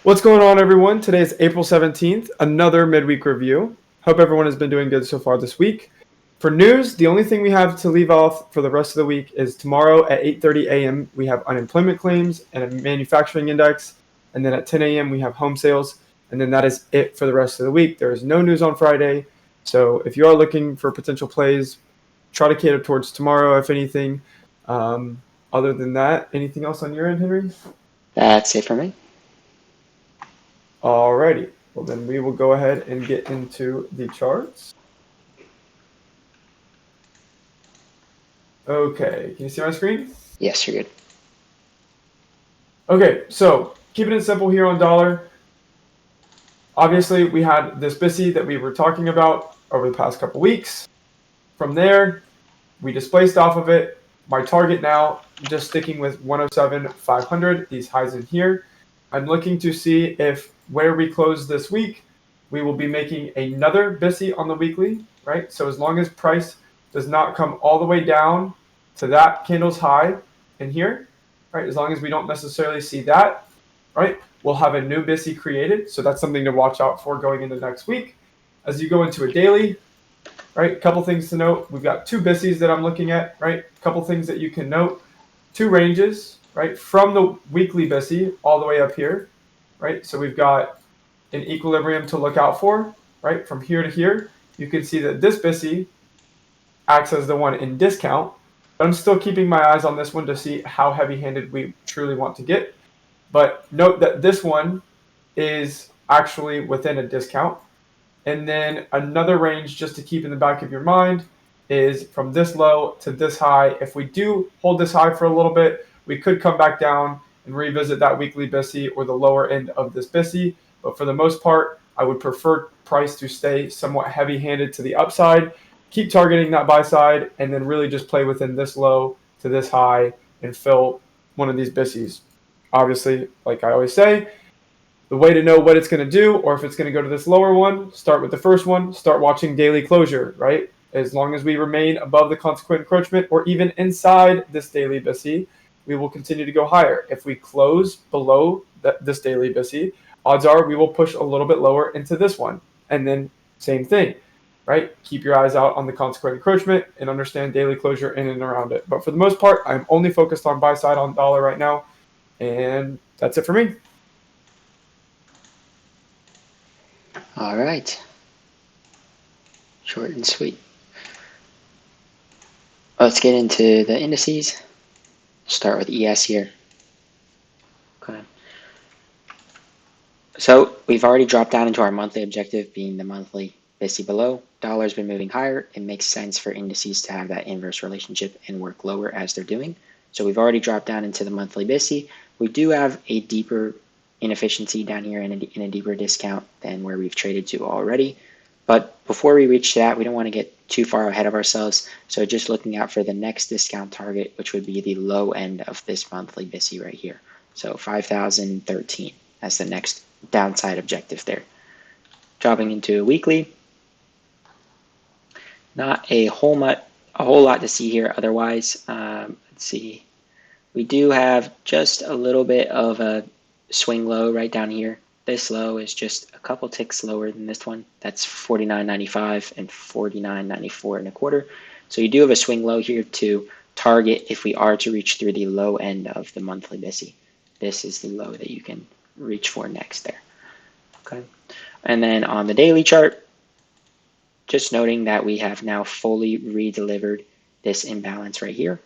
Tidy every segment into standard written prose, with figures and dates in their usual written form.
What's going on, everyone? Today is April 17th, another midweek review. Hope everyone has been doing good so far this week. For news, the only thing we have to leave off for the rest of the week is tomorrow at 8:30 a.m. we have unemployment claims and a manufacturing index, and then at 10 a.m. we have home sales, and then that is it for the rest of the week. There is no news on Friday, so if you are looking for potential plays, try to cater towards tomorrow, if anything. Other than that, anything else on your end, Henry? That's it for me. Alrighty, well then we will go ahead and get into the charts. Okay, can you see my screen? Yes, you're good. Okay, so keeping it simple here on dollar. Obviously, we had this BISI that we were talking about over the past couple weeks. From there, we displaced off of it. My target now, just sticking with 107,500, these highs in here. I'm looking to see if where we close this week, we will be making another BISI on the weekly, right? So as long as price does not come all the way down to that candle's high in here, right? As long as we don't necessarily see that, right? We'll have a new BISI created. So that's something to watch out for going into next week. As you go into a daily, right? A couple things to note. We've got two BISIs that I'm looking at, right? A couple things that you can note. Two ranges, right? From the weekly BISI all the way up here, right? So we've got an equilibrium to look out for, right? From here to here, you can see that this BISI acts as the one in discount, but I'm still keeping my eyes on this one to see how heavy-handed we truly want to get. But note that this one is actually within a discount. And then another range just to keep in the back of your mind is from this low to this high. If we do hold this high for a little bit, we could come back down and revisit that weekly BISI or the lower end of this BISI. But for the most part, I would prefer price to stay somewhat heavy-handed to the upside. Keep targeting that buy side and then really just play within this low to this high and fill one of these BISIs. Obviously, like I always say, the way to know what it's going to do or if it's going to go to this lower one, start with the first one, start watching daily closure, right? As long as we remain above the consequent encroachment or even inside this daily BISI, we will continue to go higher. If we close below this daily BISI, odds are we will push a little bit lower into this one. And then same thing, right? Keep your eyes out on the consequent encroachment and understand daily closure in and around it. But for the most part, I'm only focused on buy side on dollar right now. And that's it for me. All right. Short and sweet. Let's get into the indices. Start with ES here. Okay. So we've already dropped down into our monthly objective being the monthly BISI below. Dollar's been moving higher. It makes sense for indices to have that inverse relationship and work lower as they're doing. So we've already dropped down into the monthly BISI. We do have a deeper inefficiency down here in a deeper discount than where we've traded to already. But before we reach that, we don't want to get too far ahead of ourselves. So just looking out for the next discount target, which would be the low end of this monthly BISI right here. So 5,013 as the next downside objective there. Dropping into a weekly, not a whole lot to see here otherwise. Let's see. We do have just a little bit of a swing low right down here. This low is just a couple ticks lower than this one. That's 49.95 and 49.94 and a quarter. So you do have a swing low here to target if we are to reach through the low end of the monthly BISI. This is the low that you can reach for next there. Okay. And then on the daily chart, just noting that we have now fully redelivered this imbalance right here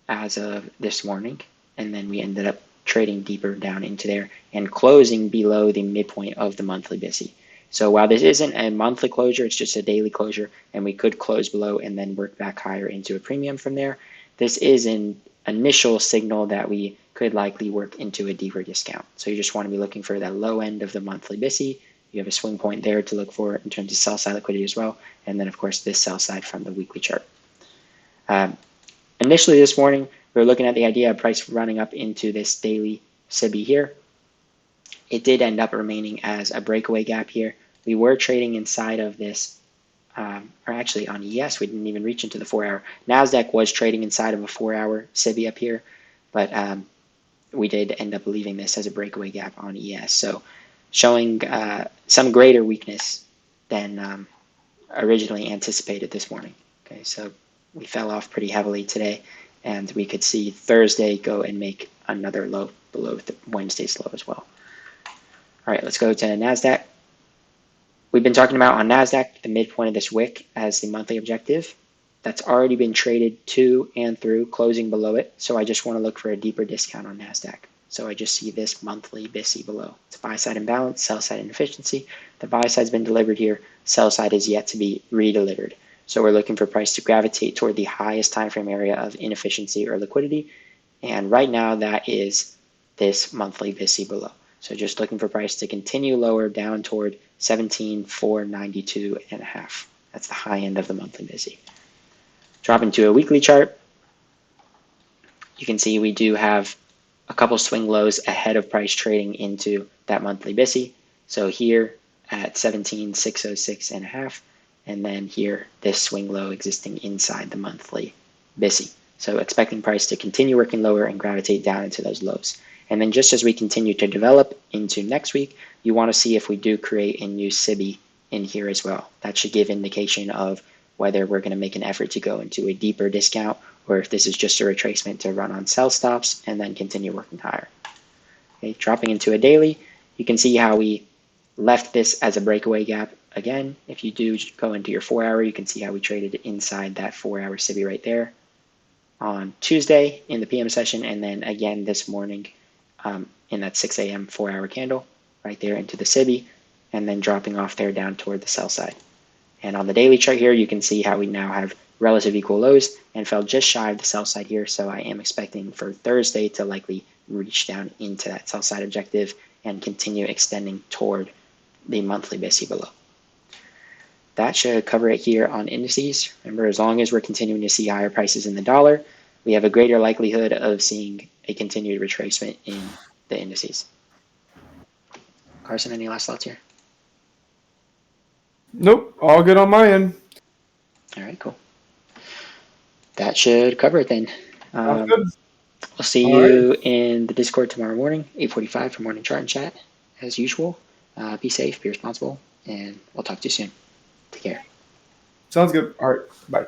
as of this morning. And then we ended up trading deeper down into there and closing below the midpoint of the monthly BISI. So while this isn't a monthly closure, it's just a daily closure, and we could close below and then work back higher into a premium from there. This is an initial signal that we could likely work into a deeper discount. So you just want to be looking for that low end of the monthly BISI. You have a swing point there to look for in terms of sell side liquidity as well. And then of course this sell side from the weekly chart. Initially this morning, we were looking at the idea of price running up into this daily SIBI here. It did end up remaining as a breakaway gap here. We were trading inside of this, or actually on ES, we didn't even reach into the 4 hour. NASDAQ was trading inside of a 4 hour SIBI up here, but we did end up leaving this as a breakaway gap on ES. So showing some greater weakness than originally anticipated this morning. Okay, so we fell off pretty heavily today, and we could see Thursday go and make another low below the Wednesday's low as well. All right, let's go to NASDAQ. We've been talking about on NASDAQ the midpoint of this wick as the monthly objective. That's already been traded to and through, closing below it. So I just want to look for a deeper discount on NASDAQ. So I just see this monthly BISI below. It's buy side imbalance, sell side inefficiency. The buy side's been delivered here. Sell side is yet to be redelivered. So we're looking for price to gravitate toward the highest time frame area of inefficiency or liquidity. And right now that is this monthly BISI below. So just looking for price to continue lower down toward 17,492.5. That's the high end of the monthly BISI. Dropping to a weekly chart, you can see we do have a couple swing lows ahead of price trading into that monthly BISI. So here at 17,606.5, and then here this swing low existing inside the monthly BISI. So expecting price to continue working lower and gravitate down into those lows. And then just as we continue to develop into next week, you want to see if we do create a new SIBI in here as well. That should give indication of whether we're going to make an effort to go into a deeper discount or if this is just a retracement to run on sell stops and then continue working higher. Okay, dropping into a daily, you can see how we left this as a breakaway gap. Again, if you do go into your 4 hour, you can see how we traded inside that 4 hour SIBI right there on Tuesday in the PM session, and then again this morning in that 6 a.m. 4 hour candle right there into the SIBI, and then dropping off there down toward the sell side. And on the daily chart here, you can see how we now have relative equal lows and fell just shy of the sell side here. So I am expecting for Thursday to likely reach down into that sell side objective and continue extending toward the monthly BISI below. That should cover it here on indices. Remember, as long as we're continuing to see higher prices in the dollar, we have a greater likelihood of seeing a continued retracement in the indices. Carson, any last thoughts here? Nope, all good on my end. All right, cool. That should cover it then. Sounds good. I'll see you in the Discord tomorrow morning, 8:45 for morning chart and chat, as usual. Be safe, be responsible, and we'll talk to you soon. Take care. Sounds good. All right, bye.